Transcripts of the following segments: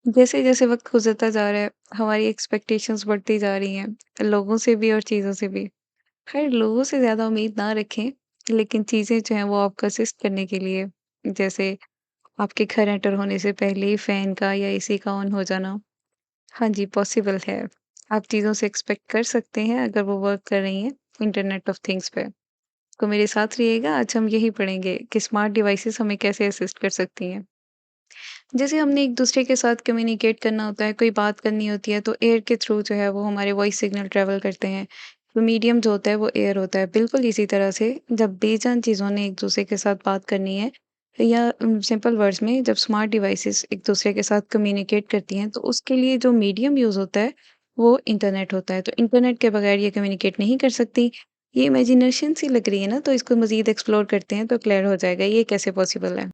जैसे-जैसे वक़्त गुज़रता जा रहा है, हमारी एक्सपेक्टेशंस बढ़ती जा रही हैं, लोगों से भी और चीज़ों से भी। खैर लोगों से ज़्यादा उम्मीद ना रखें, लेकिन चीज़ें जो हैं वो आपको असिस्ट करने के लिए, जैसे आपके घर एंटर होने से पहले ही फ़ैन का या एसी का ऑन हो जाना, हाँ जी, पॉसिबल है। आप चीज़ों से एक्सपेक्ट कर सकते हैं अगर वो वर्क कर रही हैं इंटरनेट ऑफ़ थिंग्स पे। तो मेरे साथ रहिएगा, आज हम यही पढ़ेंगे कि स्मार्ट डिवाइसेज़ हमें कैसे असिस्ट कर सकती हैं। जैसे हमने एक-दूसरे के साथ कम्युनिकेट करना होता है, कोई बात करनी होती है, तो एयर के थ्रू जो है वो हमारे वॉइस सिग्नल ट्रैवल करते हैं। तो मीडियम जो होता है वो एयर होता है। बिल्कुल इसी तरह से जब बेजान चीज़ों ने एक-दूसरे के साथ बात करनी है या सिंपल वर्ड्स में जब स्मार्ट डिवाइसेज़ एक-दूसरे के साथ कम्युनिकेट करती हैं, तो उसके लिए जो मीडियम यूज़ होता है, वो इंटरनेट होता है। तो इंटरनेट के बगैर ये कम्युनिकेट नहीं कर सकती। ये इमेजिनेशन सी लग रही है ना, तो इसको मज़ीद एक्सप्लोर करते हैं तो क्लियर हो जाएगा, ये कैसे पॉसिबल है।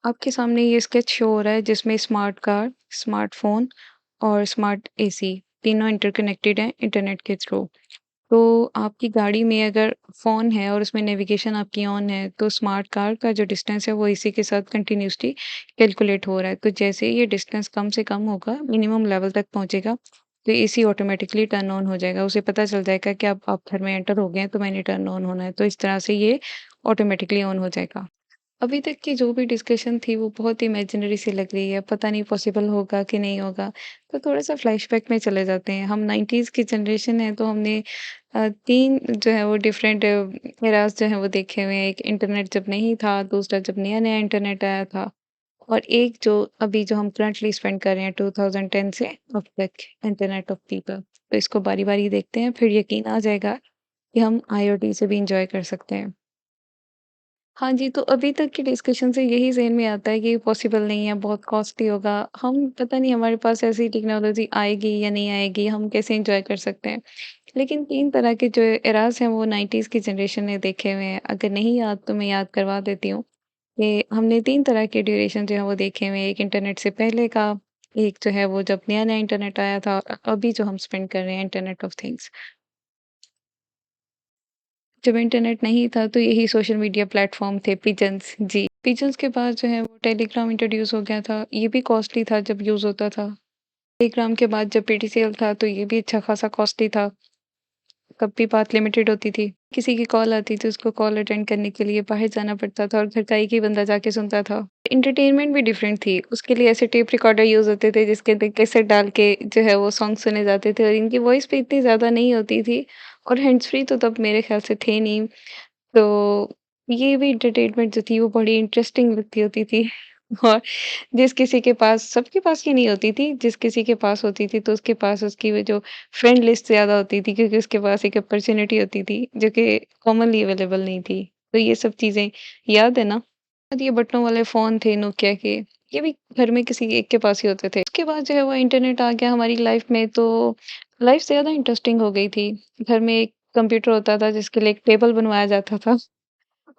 आपके सामने ये स्केच शो हो रहा है जिसमें स्मार्ट कार, स्मार्टफ़ोन और स्मार्ट एसी तीनों इंटरकनेक्टेड हैं इंटरनेट के थ्रू। तो आपकी गाड़ी में अगर फ़ोन है और उसमें नेविगेशन आपकी ऑन है, तो स्मार्ट कार का जो डिस्टेंस है वो एसी के साथ कंटिन्यूअसली कैलकुलेट हो रहा है। तो जैसे ही ये डिस्टेंस कम से कम होगा, मिनिमम लेवल तक पहुँचेगा, तो एसी ऑटोमेटिकली टर्न ऑन हो जाएगा। उसे पता चल जाएगा कि अब आप घर में एंटर हो गए हैं, तो मैंने टर्न ऑन होना है। तो इस तरह से ये ऑटोमेटिकली ऑन हो जाएगा। अभी तक की जो भी डिस्कशन थी वो बहुत इमेजिनरी सी लग रही है, पता नहीं पॉसिबल होगा कि नहीं होगा। तो थोड़ा-सा फ्लैशबैक में चले जाते हैं। हम 90s की जनरेशन है तो हमने 3 जो है वो डिफरेंट एराज़ जो हैं वो देखे हुए हैं। एक इंटरनेट जब नहीं था, दूसरा जब नया-नया इंटरनेट आया था और एक जो अभी जो हम करंटली स्पेंड कर रहे हैं 2010 से अब तक इंटरनेट ऑफ पीपल। तो इसको बारी-बारी देखते हैं, फिर यकीन आ जाएगा कि हम आईओटी से भी एन्जॉय कर सकते हैं। हाँ जी, तो अभी तक की डिस्कशन से यही ज़हन में आता है कि ये पॉसिबल नहीं है, बहुत कॉस्टली होगा। हम पता नहीं हमारे पास ऐसी टेक्नोलॉजी आएगी या नहीं आएगी, हम कैसे एन्जॉय कर सकते हैं। लेकिन 3 तरह के जो एराज़ हैं वो 90s की जनरेशन ने देखे हुए हैं। अगर नहीं याद तो मैं याद करवा देती हूँ कि हमने 3 तरह के ड्यूरेशन जो है वो देखे हुए हैं। एक इंटरनेट से पहले का, एक जो है वो जब नया-नया इंटरनेट आया था और अभी जो हम स्पेंड कर रहे हैं इंटरनेट ऑफ थिंग्स। जब इंटरनेट नहीं था तो यही सोशल मीडिया प्लेटफ़ॉर्म थे पिजन्स जी। पिजन्स के बाद जो है वो टेलीग्राम इंट्रोड्यूस हो गया था। ये भी कॉस्टली था जब यूज़ होता था। टेलीग्राम के बाद जब पीटीसीएल था तो ये भी अच्छा खासा कॉस्टली था। तब भी बात लिमिटेड होती थी। किसी की कॉल आती थी उसको कॉल अटेंड करने के लिए बाहर जाना पड़ता था और घर का एक ही बंदा जाके सुनता था। एंटरटेनमेंट भी डिफरेंट थी। उसके लिए ऐसे टेप रिकॉर्डर यूज़ होते थे जिसके अंदर कैसेट डाल के जो है वो सॉन्ग सुने जाते थे और इनकी वॉइस भी इतनी ज़्यादा नहीं होती थी और हैंड्स फ्री तो तब मेरे ख़्याल से थे नहीं। तो ये भी एंटरटेनमेंट जो थी वो बड़ी इंटरेस्टिंग लगती होती थी और जिस किसी के पास सबके पास ये नहीं होती थी, जिस किसी के पास होती थी तो उसके पास उसकी वो जो फ्रेंड लिस्ट ज़्यादा होती थी क्योंकि उसके पास एक अपॉर्च्युनिटी होती थी जो कि कॉमनली अवेलेबल नहीं थी। तो ये सब चीज़ें याद है ना? और ये बटनों वाले फ़ोन थे नोकिया के, ये भी घर में किसी एक के पास ही होते थे। उसके बाद जो है वो इंटरनेट आ गया हमारी लाइफ़ में तो लाइफ़ ज़्यादा इंटरेस्टिंग हो गई थी। घर में एक कंप्यूटर होता था जिसके लिए एक टेबल बनवाया जाता था।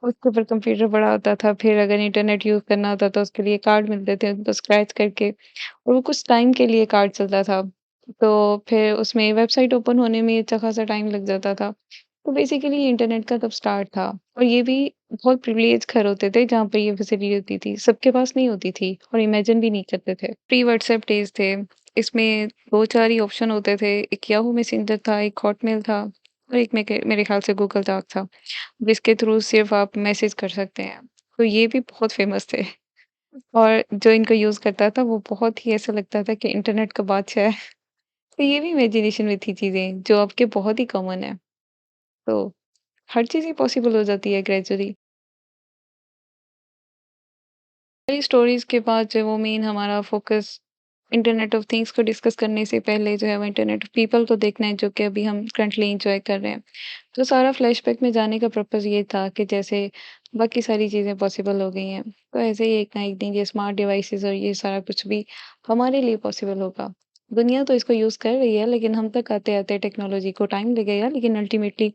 उसके ऊपर कंप्यूटर पड़ा होता था, फिर अगर इंटरनेट यूज़ करना होता था उसके लिए कार्ड मिलते थे, उनको स्क्रैच करके और वो कुछ टाइम के लिए कार्ड चलता था। तो फिर उसमें वेबसाइट ओपन होने में अच्छा खासा टाइम लग जाता था। तो बेसिकली इंटरनेट का तब स्टार्ट था और ये भी बहुत प्रिविलेज घर होते थे जहाँ पे ये फैसिलिटी होती थी, सबके पास नहीं होती थी और इमेजिन भी नहीं करते थे। प्री व्हाट्सएप डेज़ थे, इसमें 2-4 ही ऑप्शन होते थे, एक याहू मैसेंजर था, एक हॉटमेल था और एक मेरे ख्याल से गूगल डॉक था। जिसके थ्रू सिर्फ़ आप मैसेज कर सकते हैं। तो ये भी बहुत फ़ेमस थे और जो इनको यूज़ करता था वो बहुत ही ऐसा लगता था कि इंटरनेट का बादशाह है। तो ये भी इमेजिनेशन में थी चीज़ें जो अब के बहुत ही कॉमन है। तो हर चीज़ ही पॉसिबल हो जाती है ग्रेजुअली। कई स्टोरीज़ के बाद जो है वो मेन हमारा फ़ोकस इंटरनेट ऑफ़ थिंग्स को डिस्कस करने से पहले जो है वो इंटरनेट ऑफ़ पीपल को देखना है जो कि अभी हम करंटली एन्जॉय कर रहे हैं। तो सारा फ्लैशबैक में जाने का पर्पज़ ये था कि जैसे बाकी सारी चीज़ें पॉसिबल हो गई हैं, तो ऐसे ही एक ना एक दिन ये स्मार्ट डिवाइसेज़ और ये सारा कुछ भी हमारे लिए पॉसिबल होगा। दुनिया तो इसको यूज़ कर रही है लेकिन हम तक आते-आते टेक्नोलॉजी को टाइम लगेगा लेकिन अल्टीमेटली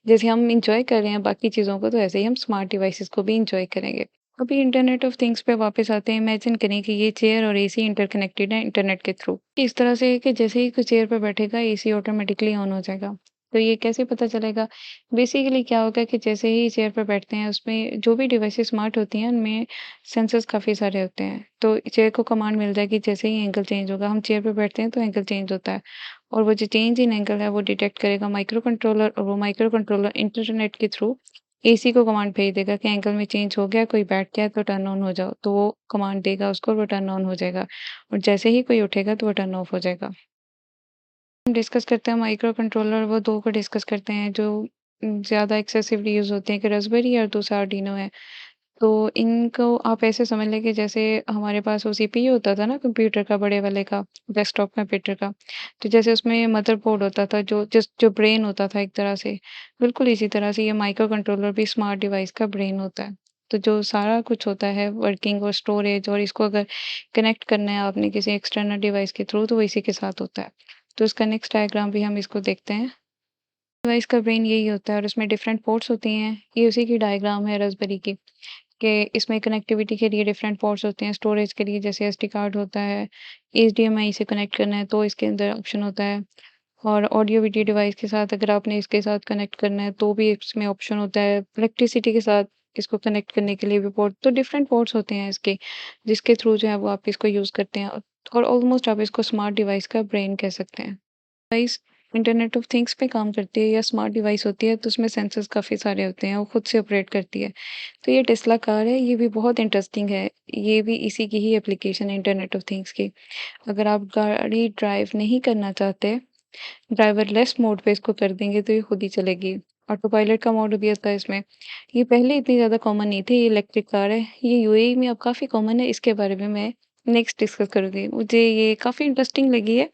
जैसे हम एन्जॉय कर रहे हैं बाकी चीज़ों को तो ऐसे ही हम स्मार्ट डिवाइसेज़ को भी एन्जॉय करेंगे। अभी इंटरनेट ऑफ थिंग्स पे वापस आते हैं। इमेजिन करें कि ये चेयर और एसी इंटरकनेक्टेड है इंटरनेट के थ्रू। इस तरह से कि जैसे ही कोई चेयर पे बैठेगा एसी ऑटोमेटिकली ऑन हो जाएगा। तो ये कैसे पता चलेगा? बेसिकली क्या होगा कि जैसे ही चेयर पे बैठते हैं, उसमें जो भी डिवाइसेस स्मार्ट होती हैं, उनमें सेंसर्स काफ़ी सारे होते हैं। तो चेयर को कमांड मिल जाएगी, जैसे ही एंगल चेंज होगा, हम चेयर पे बैठते हैं तो एंगल चेंज होता है, और वो जो चेंज इन एंगल है, वो डिटेक्ट करेगा माइक्रो कंट्रोलर, और वो माइक्रो कंट्रोलर इंटरनेट के थ्रू एसी को कमांड भेज देगा कि एंगल में चेंज हो गया, कोई बैठ गया है तो टर्न ऑन हो जाओ। तो वो कमांड देगा उसको, वो टर्न ऑन हो जाएगा, और जैसे ही कोई उठेगा तो वो टर्न ऑफ हो जाएगा। हम डिस्कस करते हैं माइक्रो कंट्रोलर, वो 2 को डिस्कस करते हैं जो ज़्यादा एक्सेसिवली यूज़ होते हैं, एक रास्पबेरी और दूसरा आर्डिनो है। तो इनको आप ऐसे समझ लें कि जैसे हमारे पास वो सीपीयू होता था ना कंप्यूटर का, बड़े वाले का, डेस्कटॉप कंप्यूटर का। तो जैसे उसमें मदरबोर्ड होता था, जो ब्रेन होता था एक तरह से, बिल्कुल इसी तरह से ये माइक्रो कंट्रोलर भी स्मार्ट डिवाइस का ब्रेन होता है। तो जो सारा कुछ होता है वर्किंग और स्टोरेज, और इसको अगर कनेक्ट करना है आपने किसी एक्सटर्नल डिवाइस के थ्रू, तो वो इसी के साथ होता है। तो इसका नेक्स्ट डायग्राम भी हम इसको देखते हैं। डिवाइस का ब्रेन यही होता है, और इसमें डिफरेंट पोर्ट्स होती हैं। ये उसी की डायग्राम है रास्पबेरी की, कि इसमें कनेक्टिविटी के लिए डिफरेंट पोर्ट्स होते हैं, स्टोरेज के लिए जैसे एसडी कार्ड होता है, एचडीएमआई से कनेक्ट करना है तो इसके अंदर ऑप्शन होता है, और ऑडियो वीडियो डिवाइस के साथ अगर आपने इसके साथ कनेक्ट करना है तो भी इसमें ऑप्शन होता है, इलेक्ट्रिसिटी के साथ इसको कनेक्ट करने के लिए भी पोर्ट, तो डिफरेंट पोर्ट्स होते हैं इसके, जिसके थ्रू जो है वो आप इसको यूज़ करते हैं, और ऑलमोस्ट आप इसको स्मार्ट डिवाइस का ब्रेन कह सकते हैं। डिवाइस इंटरनेट ऑफ थिंग्स पे काम करती है या स्मार्ट डिवाइस होती है, तो उसमें सेंसर्स काफ़ी सारे होते हैं, वो खुद से ऑपरेट करती है। तो ये टेस्ला कार है, ये भी बहुत इंटरेस्टिंग है। ये भी इसी की ही एप्लीकेशन है इंटरनेट ऑफ थिंग्स की। अगर आप गाड़ी ड्राइव नहीं करना चाहते, ड्राइवरलेस मोड पे इसको कर देंगे तो ये खुद ही चलेगी। ऑटो पायलट का मोड भी होता है इसमें। ये पहले इतनी ज़्यादा कॉमन नहीं थी, ये इलेक्ट्रिक कार है। ये यूएई में अब काफ़ी कॉमन है, इसके बारे में मैं नेक्स्ट डिस्कस करूँगी। मुझे ये काफ़ी इंटरेस्टिंग लगी है,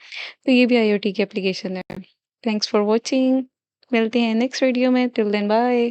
तो ये भी आईओटी की एप्लीकेशन है। Thanks for watching. मिलते हैं नेक्स्ट वीडियो में, टिल देन बाय।